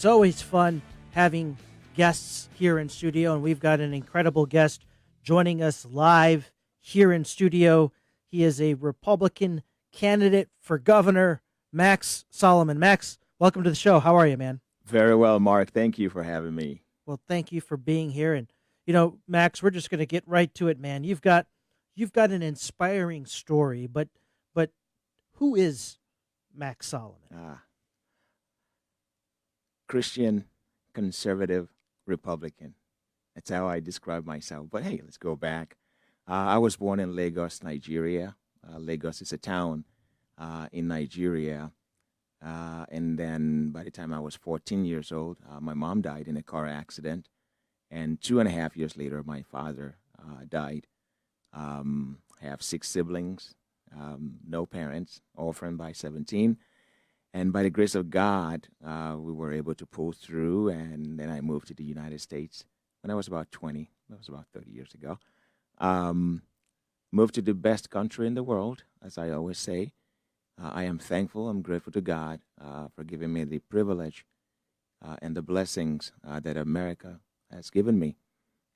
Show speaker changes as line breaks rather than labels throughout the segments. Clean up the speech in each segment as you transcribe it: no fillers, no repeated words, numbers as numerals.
It's always fun having guests here in studio, and we've got an incredible guest joining us live here in studio. He is a Republican candidate for governor, Max Solomon. Max, welcome to the show. How are you, man?
Very well, Mark. Thank you for having me.
Well, thank you for being here. And Max, we're just going to get right to it, man. You've got an inspiring story, but who is Max Solomon?
Christian, conservative, Republican. That's how I describe myself. But hey, let's go back. I was born in Lagos, Nigeria. Lagos is a town in Nigeria. And then by the time I was 14 years old, my mom died in a car accident. And 2.5 years later, my father died. I have six siblings, no parents, orphaned by 17. And by the grace of God, we were able to pull through. And then I moved to the United States when I was about 20. That was about 30 years ago. Moved to the best country in the world, as I always say. I am thankful. I'm grateful to God for giving me the privilege and the blessings that America has given me.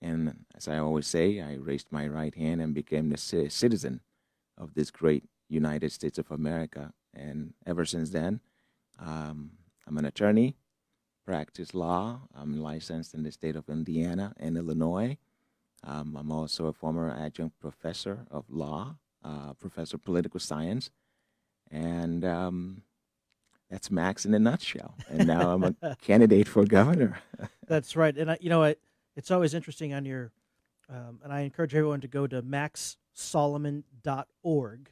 And as I always say, I raised my right hand and became the citizen of this great United States of America. And ever since then, I'm an attorney, practice law. I'm licensed in the state of Indiana and Illinois. I'm also a former adjunct professor of law, professor of political science. And that's Max in a nutshell. And now I'm a candidate for governor.
That's right. And it's always interesting on your, and I encourage everyone to go to maxsolomon.org,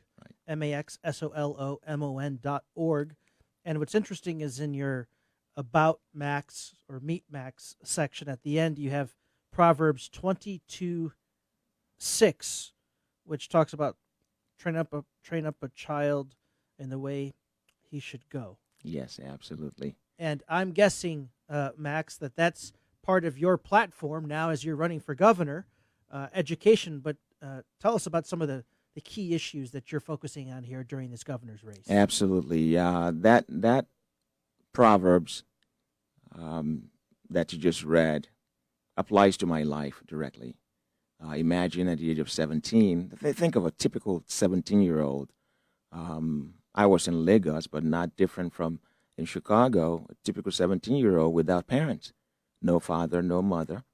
Right.
maxsolomon.org. And what's interesting is in your About Max or Meet Max section at the end, you have Proverbs 22:6, which talks about train up a child in the way he should go.
Yes, absolutely.
And I'm guessing, Max, that that's part of your platform now as you're running for governor, education. But tell us about some of the key issues that you're focusing on here during this governor's race.
Absolutely. That Proverbs that you just read applies to my life directly. Imagine at the age of 17, think of a typical 17-year-old. I was in Lagos, but not different from in Chicago, a typical 17-year-old without parents, no father, no mother.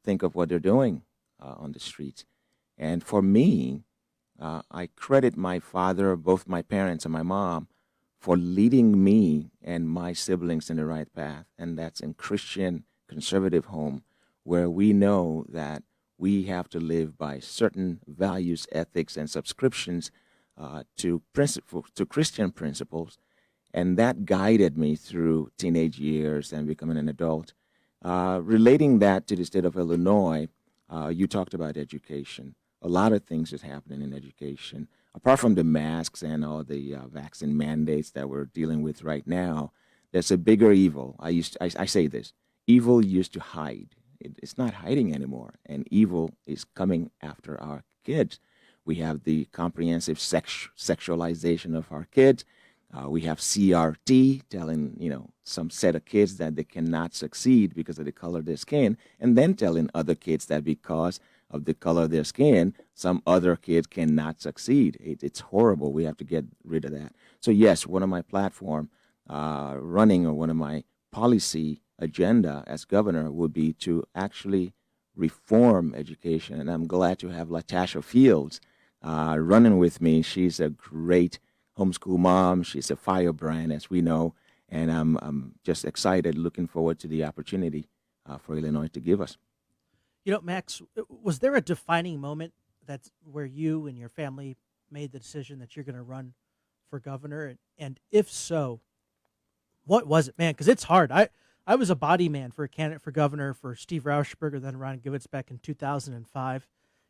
Think of what they're doing on the streets. And for me, I credit my father, both my parents and my mom, for leading me and my siblings in the right path. And that's in Christian conservative home, where we know that we have to live by certain values, ethics, and subscriptions to Christian principles, and that guided me through teenage years and becoming an adult. Relating that to the state of Illinois, you talked about education. A lot of things is happening in education. Apart from the masks and all the vaccine mandates that we're dealing with right now, there's a bigger evil. I say this: evil used to hide. It's not hiding anymore, and evil is coming after our kids. We have the comprehensive sexualization of our kids. We have CRT telling some set of kids that they cannot succeed because of the color of their skin, and then telling other kids that because of the color of their skin, some other kids cannot succeed. It's horrible. We have to get rid of that. So yes, one of my platform running or one of my policy agenda as governor would be to actually reform education, and I'm glad to have Latasha Fields running with me. She's a great homeschool mom. She's a firebrand, as we know, and I'm just excited, looking forward to the opportunity for Illinois to give us.
Max, was there a defining moment that's where you and your family made the decision that you're going to run for governor? And if so, what was it, man? Because it's hard. I was a body man for a candidate for governor for Steve Rauschenberger, then Ron Givitz back in 2005.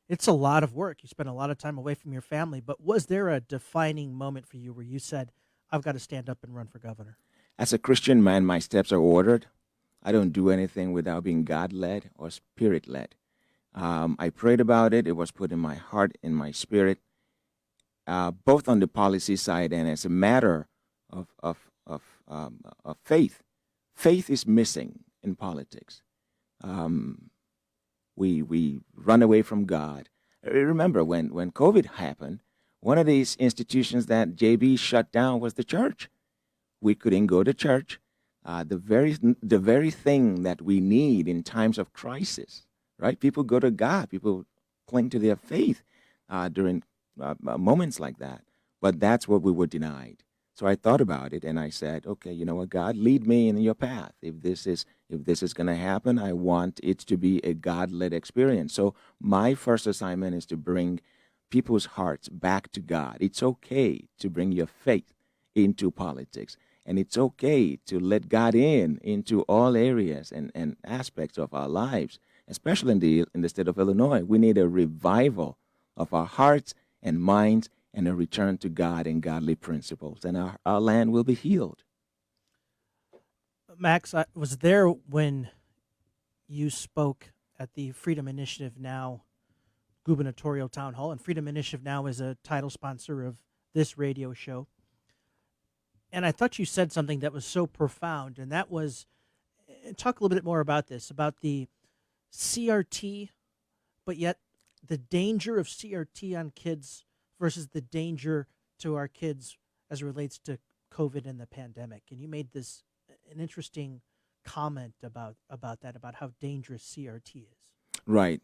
It's a lot of work. You spend a lot of time away from your family. But was there a defining moment for you where you said, I've got to stand up and run for governor?
As a Christian man, my steps are ordered. I don't do anything without being God-led or Spirit-led. I prayed about it. It was put in my heart, in my spirit, both on the policy side and as a matter of faith. faith is missing in politics. Um, we run away from God. Remember when COVID happened, one of these institutions that JB shut down was the church. We couldn't go to church. The very thing that we need in times of crisis, right? People go to God. People cling to their faith during moments like that. But that's what we were denied. So I thought about it and I said, okay, you know what, God, lead me in your path. If this is going to happen, I want it to be a God-led experience. So my first assignment is to bring people's hearts back to God. It's okay to bring your faith into politics. And it's okay to let God into all areas and aspects of our lives, especially in the state of Illinois. We need a revival of our hearts and minds and a return to God and godly principles, and our land will be healed.
Max, I was there when you spoke at the Freedom Initiative Now Gubernatorial Town Hall, and Freedom Initiative Now is a title sponsor of this radio show. And I thought you said something that was so profound, and that was, talk a little bit more about this, about the CRT, but yet the danger of CRT on kids versus the danger to our kids as it relates to COVID and the pandemic. And you made an interesting comment about that, about how dangerous CRT is.
Right.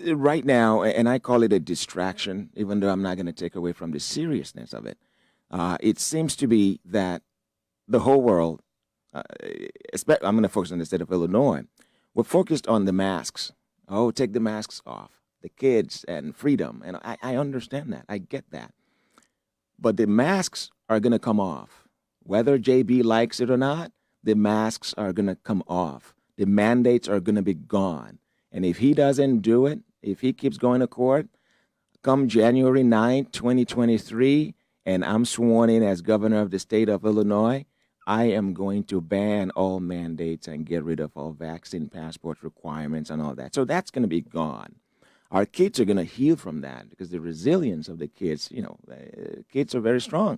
Right now, and I call it a distraction, even though I'm not going to take away from the seriousness of it. It seems to be that the whole world, I'm going to focus on the state of Illinois, we're focused on the masks. Oh, take the masks off. The kids and freedom. And I understand that. I get that. But the masks are going to come off. Whether JB likes it or not, the masks are going to come off. The mandates are going to be gone. And if he doesn't do it, if he keeps going to court, come January 9th, 2023, and I'm sworn in as governor of the state of Illinois, I am going to ban all mandates and get rid of all vaccine passport requirements and all that. So that's going to be gone. Our kids are going to heal from that because the resilience of the kids, kids are very strong.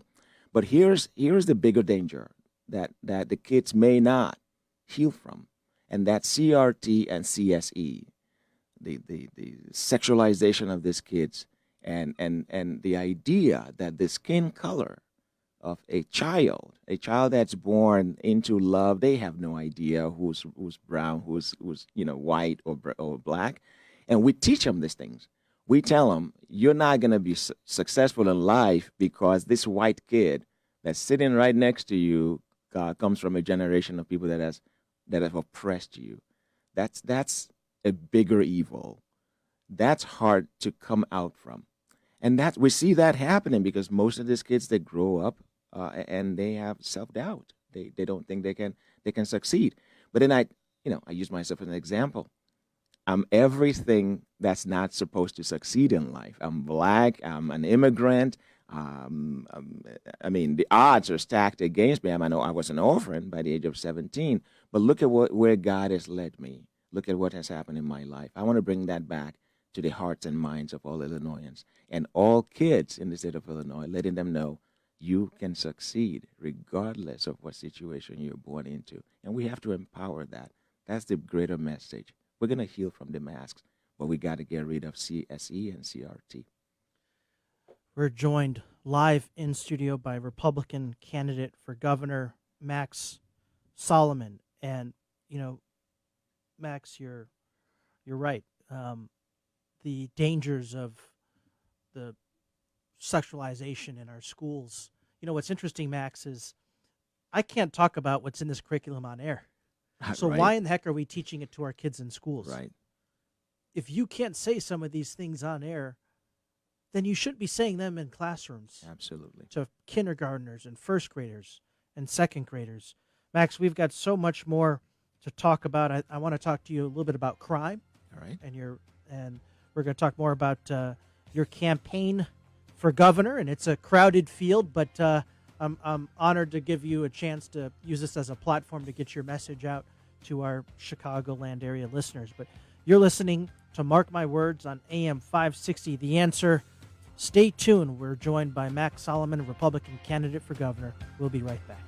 But here's the bigger danger that the kids may not heal from, and that's CRT and CSE, the sexualization of these kids, and the idea that the skin color of a child that's born into love, they have no idea who's brown, who's white or black. And we teach them these things. We tell them, you're not going to be successful in life because this white kid that's sitting right next to you comes from a generation of people that have oppressed you. That's a bigger evil. That's hard to come out from. And that we see that happening because most of these kids, they grow up and they have self-doubt. They don't think they can succeed. But then I use myself as an example. I'm everything that's not supposed to succeed in life. I'm black. I'm an immigrant. The odds are stacked against me. I know I was an orphan by the age of 17, but look at where God has led me. Look at what has happened in my life. I want to bring that back to the hearts and minds of all Illinoisans and all kids in the state of Illinois, letting them know you can succeed regardless of what situation you're born into. And we have to empower that. That's the greater message. We're going to heal from the masks, but we got to get rid of CSE and CRT.
We're joined live in studio by Republican candidate for governor, Max Solomon. And, Max, you're right. The dangers of the sexualization in our schools. What's interesting, Max, is I can't talk about what's in this curriculum on air. So
Right.
why in the heck are we teaching it to our kids in schools?
Right.
If you can't say some of these things on air, then you should be saying them in classrooms
Absolutely.
to kindergartners and first graders and second graders. Max, we've got so much more to talk about. I want to talk to you a little bit about crime.
All right.
And we're going to talk more about your campaign for governor, and it's a crowded field, but I'm honored to give you a chance to use this as a platform to get your message out to our Chicagoland area listeners. But you're listening to Mark My Words on AM 560, The Answer. Stay tuned. We're joined by Max Solomon, Republican candidate for governor. We'll be right back.